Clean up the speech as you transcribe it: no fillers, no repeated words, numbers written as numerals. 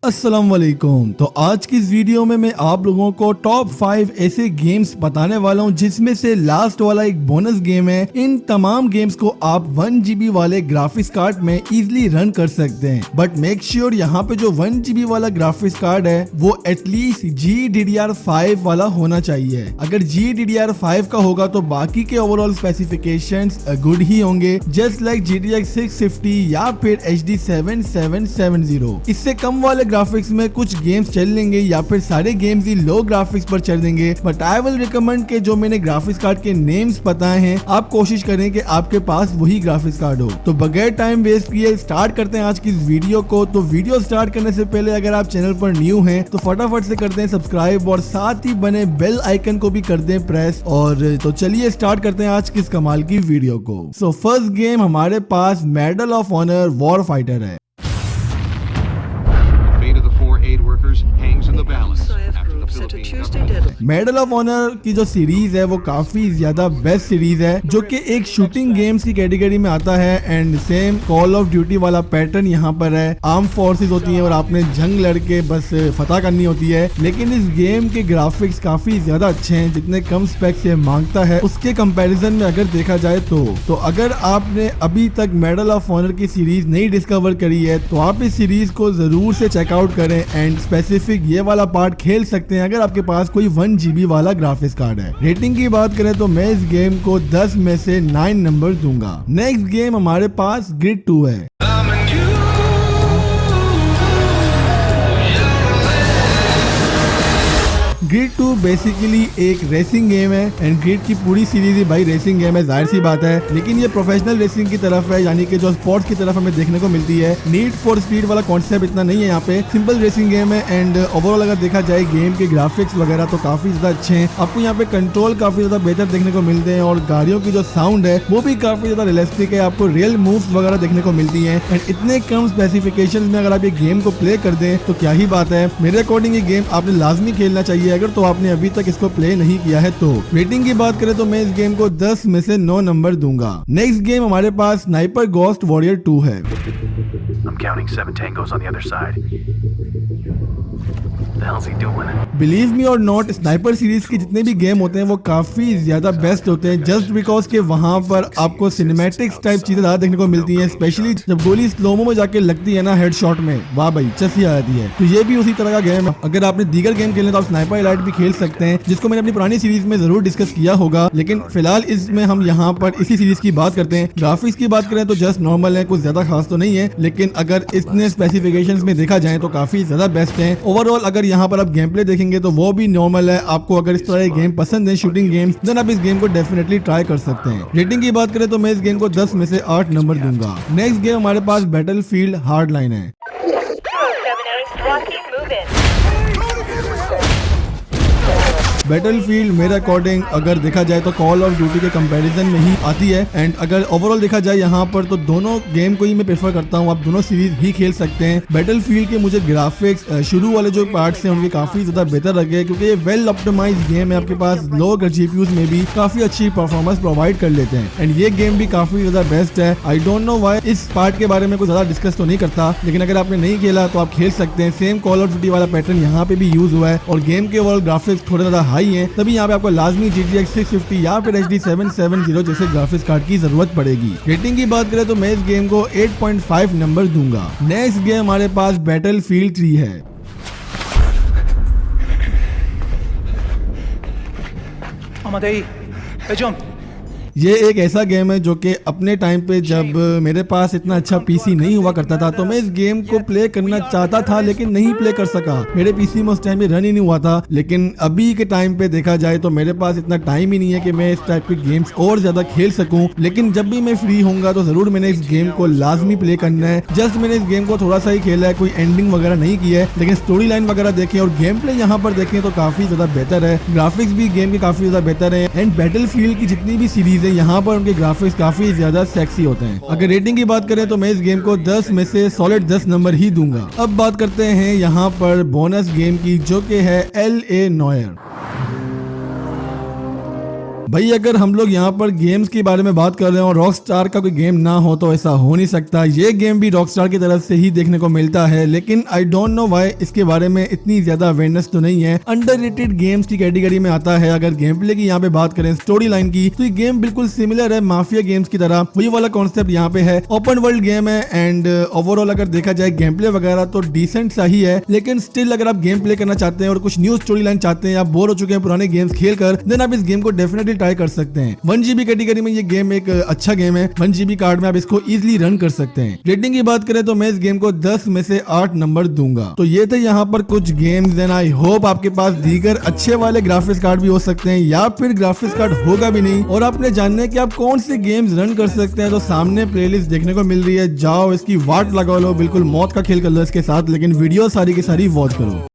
अस्सलाम वालेकुम। तो आज की इस वीडियो में मैं आप लोगों को टॉप 5 ऐसे गेम्स बताने वाला हूं जिसमें से लास्ट वाला एक बोनस गेम है। इन तमाम गेम्स को आप 1 GB वाले ग्राफिक्स कार्ड में इजीली रन कर सकते हैं, बट मेक श्योर यहाँ पे जो 1 GB वाला ग्राफिक्स कार्ड है वो एटलीस्ट GDDR5 वाला होना चाहिए। अगर GDDR5 का होगा तो बाकी के ओवरऑल स्पेसिफिकेशंस गुड ही होंगे, जस्ट लाइक GTX 650 या फिर HD 7770। इससे कम वाले ग्राफिक्स में कुछ गेम्स चल लेंगे या फिर सारे गेम्स ही लो ग्राफिक्स पर चल देंगे, बट आई विल रिकमेंड के जो मैंने ग्राफिक्स कार्ड के नेम्स बताए हैं आप कोशिश करें कि आपके पास वही ग्राफिक्स कार्ड हो। तो बगैर टाइम वेस्ट किए स्टार्ट करते हैं आज की इस वीडियो को। तो वीडियो स्टार्ट करने से पहले अगर आप चैनल पर न्यू हैं तो फटाफट से करते हैं सब्सक्राइब और साथ ही बने बेल आइकन को भी कर दें प्रेस। और तो चलिए स्टार्ट करते हैं आज की इस कमाल की वीडियो को। सो फर्स्ट गेम हमारे पास medal of honour war fighter है। मेडल ऑफ ऑनर की जो सीरीज है वो काफी ज्यादा बेस्ट सीरीज है, जो कि एक शूटिंग गेम्स की कैटेगरी में आता है। And same call of duty वाला पैटर्न यहाँ पर है। आर्म फोर्सेस होती हैं और आपने जंग लड़के बस फतह करनी होती है, लेकिन इस गेम के ग्राफिक्स काफी ज्यादा अच्छे हैं जितने कम स्पेक से मांगता है उसके कंपैरिजन में अगर देखा जाए तो अगर आपने अभी तक मेडल ऑफ ऑनर की सीरीज नहीं डिस्कवर करी है तो आप इस सीरीज को जरूर से चेकआउट करें एंड स्पेसिफिक ये वाला पार्ट खेल सकते हैं अगर आपके पास कोई 1 GB वाला ग्राफिक्स कार्ड है। रेटिंग की बात करें तो मैं इस गेम को 10 में से 9 नंबर दूंगा। नेक्स्ट गेम हमारे पास ग्रिड 2 है। ग्रिड 2 बेसिकली एक रेसिंग गेम है एंड ग्रिड की पूरी सीरीज ही भाई रेसिंग गेम है, जाहिर सी बात है, लेकिन ये प्रोफेशनल रेसिंग की तरफ है, यानी कि जो स्पोर्ट्स की तरफ हमें देखने को मिलती है। नीड फॉर स्पीड वाला कॉन्सेप्ट इतना नहीं है यहाँ पे, सिंपल रेसिंग गेम है। एंड ओवरऑल अगर देखा जाए गेम के ग्राफिक्स वगैरह तो काफी ज्यादा अच्छे हैं, आपको यहाँ पे कंट्रोल काफी ज्यादा बेहतर देखने को मिलते हैं और गाड़ियों की जो साउंड है वो भी काफी ज्यादा रियलिस्टिक है, आपको रियल मूव्स वगैरह देखने को मिलती है। एंड इतने कम स्पेसिफिकेशन में अगर आप ये गेम को प्ले कर दें तो क्या ही बात है। मेरे अकॉर्डिंग ये गेम आपने लाजमी खेलना चाहिए अगर तो आपने अभी तक इसको प्ले नहीं किया है तो। रेटिंग की बात करें तो मैं इस गेम को 10 में से 9 नंबर दूंगा। नेक्स्ट गेम हमारे पास स्नाइपर गोस्ट वॉरियर 2 है। I'm counting 7 tangos on the other side. Believe me और नॉट, स्नाइपर सीरीज के जितने भी गेम होते हैं वो काफी ज्यादा बेस्ट होते हैं, जस्ट बिकॉज के वहां पर आपको सिनेमैटिक्स टाइप चीजें ज्यादा देखने को मिलती हैं, स्पेशली जब गोली स्लोमो में जाके लगती है ना हेडशॉट में, वाह भाई चसी आ जाती है। तो ये भी उसी तरह का गेम है। अगर आपने दीगर गेम खेलने तो आप स्नाइपर एलाइट भी खेल सकते हैं, जिसको मैंने अपनी पुरानी सीरीज में जरूर डिस्कस किया होगा, लेकिन फिलहाल इसमें हम यहाँ पर इसी सीरीज की बात करते हैं। ग्राफिक्स की बात करें तो जस्ट नॉर्मल है, कुछ ज्यादा खास तो नहीं है, लेकिन अगर इतने स्पेसिफिकेशंस में देखा जाए तो काफी ज्यादा बेस्ट है। ओवरऑल अगर यहाँ पर आप गेम प्ले देखेंगे तो वो भी नॉर्मल है। आपको अगर इस तरह के गेम पसंद है शूटिंग गेम्स, देन आप इस गेम को डेफिनेटली ट्राई कर सकते हैं। रेटिंग की बात करें तो मैं इस गेम को 10 में से 8 नंबर दूंगा। नेक्स्ट गेम हमारे पास बैटलफील्ड हार्डलाइन है। बैटलफील्ड मेरे अकॉर्डिंग अगर देखा जाए तो कॉल ऑफ ड्यूटी के कंपैरिजन में ही आती है। एंड अगर ओवरऑल देखा जाए यहाँ पर तो दोनों गेम को ही मैं प्रेफर करता हूँ, आप दोनों सीरीज ही खेल सकते हैं। बैटलफील्ड के मुझे ग्राफिक्स शुरू वाले जो पार्ट्स हैं उनके काफी ज्यादा बेहतर लगे, क्योंकि ये वेल ऑप्टिमाइज्ड गेम है, आपके पास लो जीपीयूज में भी काफी अच्छी परफॉर्मेंस प्रोवाइड कर लेते हैं। एंड ये गेम भी काफी ज्यादा बेस्ट है। आई डोंट नो व्हाई इस पार्ट के बारे में कुछ ज्यादा डिस्कस तो नहीं करता, लेकिन अगर आपने नहीं खेला तो आप खेल सकते हैं। सेम कॉल ऑफ ड्यूटी वाला पैटर्न यहाँ पे भी यूज हुआ है और गेम के ओवरऑल ग्राफिक्स थोड़े ज्यादा हाई है, तभी यहाँ पे आपको लाजमी GTX 650 या फिर HD 770 जैसे ग्राफिक्स कार्ड की जरूरत पड़ेगी। रेटिंग की बात करें तो मैं इस गेम को 8.5 नंबर दूंगा। नेक्स्ट गेम हमारे पास बैटलफील्ड 3 है। ये एक ऐसा गेम है जो कि अपने टाइम पे जब मेरे पास इतना अच्छा पीसी नहीं हुआ करता था तो मैं इस गेम को प्ले करना चाहता था लेकिन नहीं प्ले कर सका, मेरे पीसी में उस टाइम पे रन ही नहीं हुआ था। लेकिन अभी के टाइम पे देखा जाए तो मेरे पास इतना टाइम ही नहीं है कि मैं इस टाइप के गेम्स और ज्यादा खेल सकूं, लेकिन जब भी मैं फ्री होऊंगा तो जरूर मैंने इस गेम को लाजमी प्ले करना है। जस्ट मैंने इस गेम को थोड़ा सा ही खेला है, कोई एंडिंग वगैरह नहीं की है, लेकिन स्टोरी लाइन वगैरह देखें और गेम प्ले यहाँ पर देखें तो काफी ज्यादा बेहतर है। ग्राफिक्स भी गेम के काफी ज्यादा बेहतर है एंड बैटलफील्ड की जितनी भी सीरीज है यहाँ पर उनके ग्राफिक्स काफी ज्यादा सेक्सी होते हैं। अगर रेटिंग की बात करें तो मैं इस गेम को 10 में से सॉलिड 10 नंबर ही दूंगा। अब बात करते हैं यहाँ पर बोनस गेम की, जो कि है LA नोयर। भाई अगर हम लोग यहाँ पर गेम्स के बारे में बात कर रहे हैं और रॉकस्टार का कोई गेम ना हो तो ऐसा हो नहीं सकता। ये गेम भी रॉकस्टार की तरफ से ही देखने को मिलता है, लेकिन आई डोंट नो व्हाई इसके बारे में इतनी ज्यादा अवेयरनेस तो नहीं है। अंडररेटेड गेम्स की कैटेगरी में आता है। अगर गेम प्ले की यहाँ पे बात करें, स्टोरी लाइन की, तो ये गेम बिल्कुल सिमिलर है माफिया गेम्स की तरह। वही वाला कॉन्सेप्ट यहाँ पे है। ओपन वर्ल्ड गेम है एंड ओवरऑल अगर देखा जाए गेम प्ले वगैरह तो डिसेंट सा ही है, लेकिन स्टिल अगर आप गेम प्ले करना चाहते हैं और कुछ न्यू स्टोरी लाइन चाहते हैं, आप बोर हो चुके हैं पुराने गेम्स खेलकर, देन आप इस गेम को डेफिनेटली ट्राई कर सकते हैं। 1 GB कैटेगरी में ये गेम एक अच्छा गेम है। 1 GB कार्ड में आप इसको इजीली रन कर सकते हैं। रेटिंग की बात करें तो मैं इस गेम को 10 में से 8 नंबर दूंगा। तो ये थे यहाँ पर कुछ गेम्स एंड आई होप आपके पास दीगर अच्छे वाले ग्राफिक्स कार्ड भी हो सकते हैं या फिर ग्राफिक्स कार्ड होगा भी नहीं और आपने जानना है कि आप कौन से गेम्स रन कर सकते हैं। तो सामने प्लेलिस्ट देखने को मिल रही है, जाओ इसकी वाट लगा लो, बिल्कुल मौत का खेल कर लो इसके साथ, लेकिन वीडियो सारी की सारी वॉच करो।